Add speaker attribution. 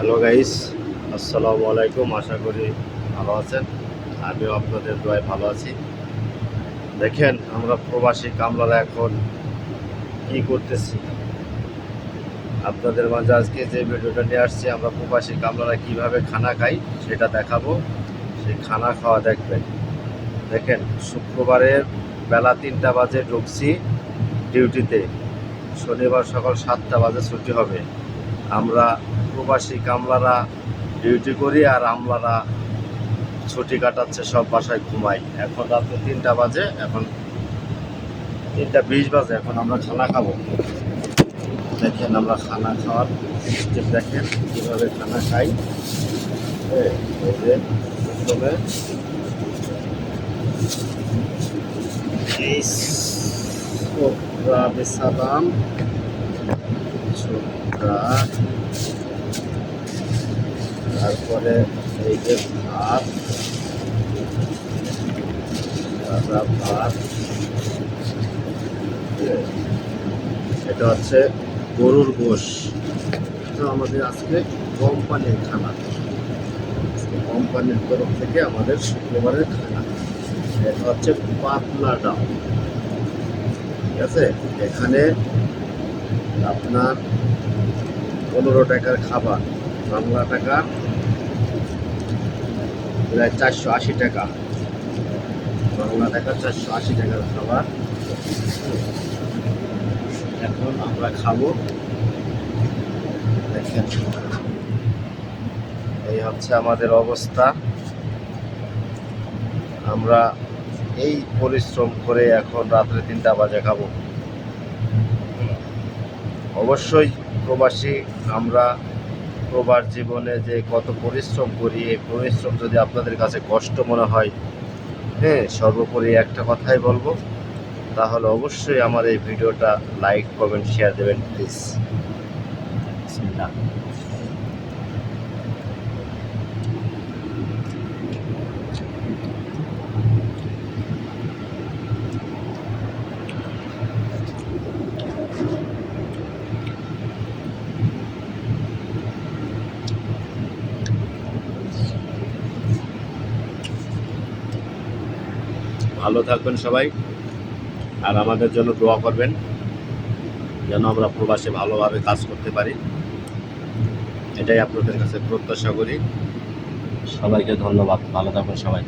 Speaker 1: Hello guys, আসসালামু আলাইকুম। আশা করি ভালো আছেন। আমিও আপনাদের দোয়ায় ভালো আছি। দেখেন আমরা প্রবাসী কামলারা এখন কি করতেছি, আপনাদের মাঝে আজকে যে ভিডিওটা নিয়ে আসছি, আমরা প্রবাসী কামলারা কিভাবে খানা খাই সেটা দেখাবো। সেই খানা খাওয়া দেখবেন। দেখেন, শুক্রবারের বেলা 3টা বাজে ঢুকছি ডিউটিতে, শনিবার সকাল 7টা বাজে ছুটি হবে। আমরা প্রবাসী কামলারা ডিউটি করি আর আমলারা ছুটি কাটাচ্ছে, সব বাসায় ঘুমাই। এখন রাত্রে 3টা বাজে, এখন 3টা 20 বাজে, এখন আমরা খানা খাবো। দেখেন আমরা খানা খাওয়ার স্টেপ দেখেন কীভাবে খানা খাই। এই যে প্রথমে এই ছোকরা বেসালাম, ছোকরা, তারপরে এই যে ভাত, সাদা ভাত, এটা হচ্ছে গরুর গোশ। এটা আমাদের আজকে কোম্পানির খানা, কোম্পানির তরফ থেকে আমাদের শুক্রবারের খানা। এটা হচ্ছে পাতলা ডাল, ঠিক আছে। এখানে আপনার 15 টাকার খাবার, বাংলা টাকা প্রায় 480 টাকা, বাংলা টাকা 480 টাকার খাবার। এখন আমরা খাবো। দেখেন এই হচ্ছে আমাদের অবস্থা। আমরা এই পরিশ্রম করে এখন রাত্রে 3টা বাজে খাবো। অবশ্যই প্রবাসী আমরা প্রবাস জীবনে যে কত পরিশ্রম করি, এই পরিশ্রম যদি আপনাদের কাছে কষ্ট মনে হয়, সর্বোপরি একটা কথাই বলবো, তাহলে অবশ্যই আমার এই ভিডিওটা লাইক, কমেন্ট, শেয়ার দেবেন প্লিজ। বিসমিল্লাহ। ভালো থাকবেন সবাই, আর আমাদের জন্য দোয়া করবেন যেন আমরা প্রবাসে ভালোভাবে কাজ করতে পারি। এটাই আপনাদের কাছে প্রত্যাশা করি। সবাইকে ধন্যবাদ। ভালো থাকবেন সবাই।